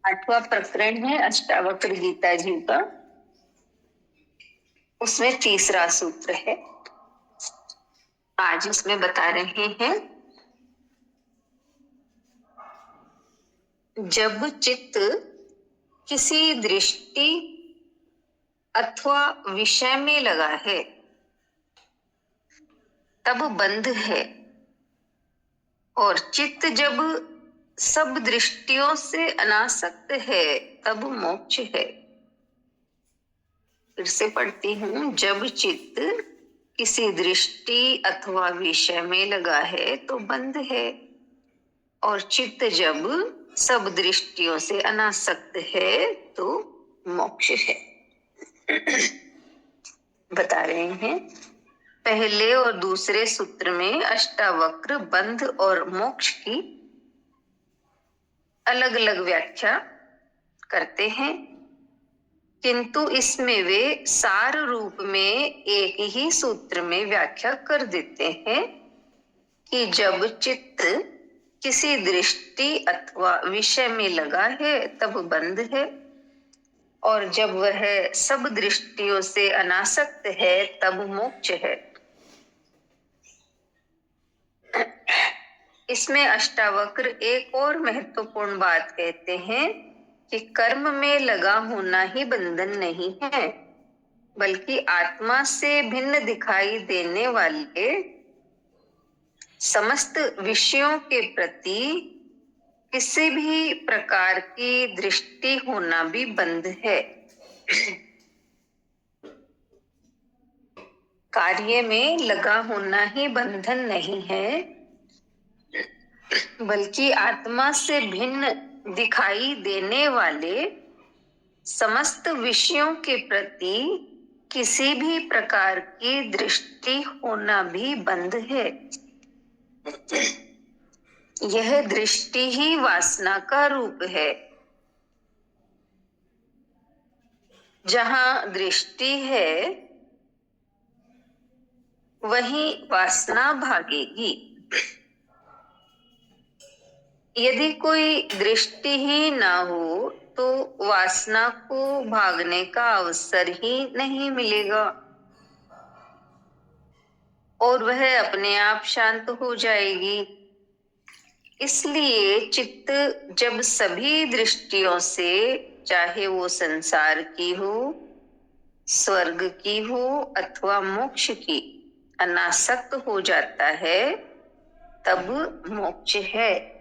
आठवां प्रकरण है अष्टावक्र गीता जी का। उसमें तीसरा सूत्र है। आज इसमें बता रहे हैं, जब चित्त किसी दृष्टि अथवा विषय में लगा है तब बंध है, और चित्त जब सब दृष्टियों से अनासक्त है तब मोक्ष है। फिर से पढ़ती हूँ, जब चित्त किसी दृष्टि अथवा विषय में लगा है तो बंध है, और चित्त जब सब दृष्टियों से अनासक्त है तो मोक्ष है। बता रहे हैं, पहले और दूसरे सूत्र में अष्टावक्र बंध और मोक्ष की अलग अलग व्याख्या करते हैं, किंतु इसमें वे सार रूप में एक ही सूत्र में व्याख्या कर देते हैं कि जब चित्त किसी दृष्टि अथवा विषय में लगा है तब बंध है, और जब वह सब दृष्टियों से अनासक्त है तब मोक्ष है। इसमें अष्टावक्र एक और महत्वपूर्ण बात कहते हैं कि कर्म में लगा होना ही बंधन नहीं है, बल्कि आत्मा से भिन्न दिखाई देने वाले समस्त विषयों के प्रति किसी भी प्रकार की दृष्टि होना भी बंध है। कार्य में लगा होना ही बंधन नहीं है, बल्कि आत्मा से भिन्न दिखाई देने वाले समस्त विषयों के प्रति किसी भी प्रकार की दृष्टि होना भी बंध है। यह दृष्टि ही वासना का रूप है। जहां दृष्टि है वहीं वासना भागेगी। यदि कोई दृष्टि ही ना हो तो वासना को भागने का अवसर ही नहीं मिलेगा, और वह अपने आप शांत हो जाएगी। इसलिए चित्त जब सभी दृष्टियों से, चाहे वो संसार की हो, स्वर्ग की हो अथवा मोक्ष की, अनासक्त हो जाता है तब मोक्ष है।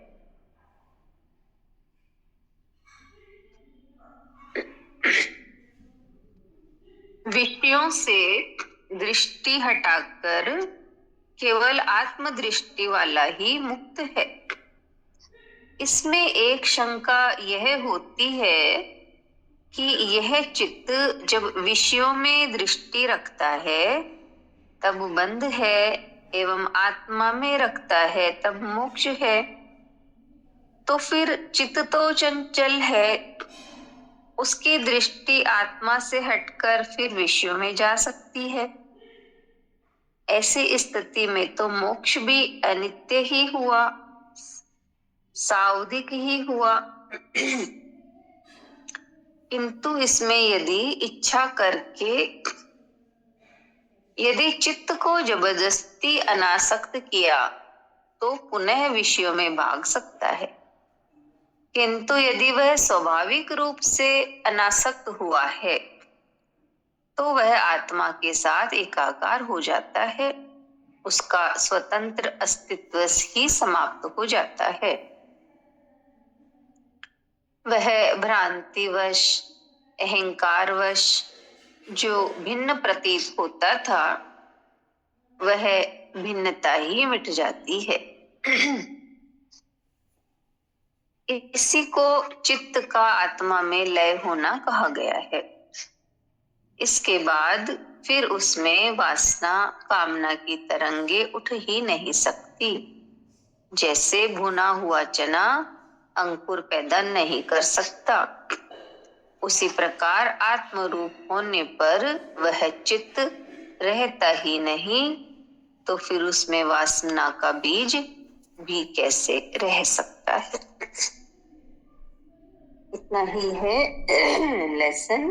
विषयों से दृष्टि हटाकर केवल आत्मदृष्टि वाला ही मुक्त है। इसमें एक शंका यह होती है कि यह चित्त जब विषयों में दृष्टि रखता है तब बंध है, एवं आत्मा में रखता है तब मोक्ष है। तो फिर चित्त तो चंचल है, उसकी दृष्टि आत्मा से हटकर फिर विषयों में जा सकती है। ऐसी स्थिति में तो मोक्ष भी अनित्य ही हुआ, सावधिक ही हुआ। किंतु इसमें यदि इच्छा करके यदि चित्त को जबरदस्ती अनासक्त किया तो पुनः विषयों में भाग सकता है, किंतु यदि वह स्वाभाविक रूप से अनासक्त हुआ है तो वह आत्मा के साथ एकाकार हो जाता है, उसका स्वतंत्र अस्तित्व ही समाप्त हो जाता है। वह भ्रांतिवश, अहंकारवश जो भिन्न प्रतीत होता था वह भिन्नता ही मिट जाती है। इसी को चित्त का आत्मा में लय होना कहा गया है। इसके बाद फिर उसमें वासना, कामना की तरंगे उठ ही नहीं सकती। जैसे भुना हुआ चना अंकुर पैदा नहीं कर सकता, उसी प्रकार आत्म रूप होने पर वह चित्त रहता ही नहीं, तो फिर उसमें वासना का बीज भी कैसे रह सकता है। इतना ही है लेसन।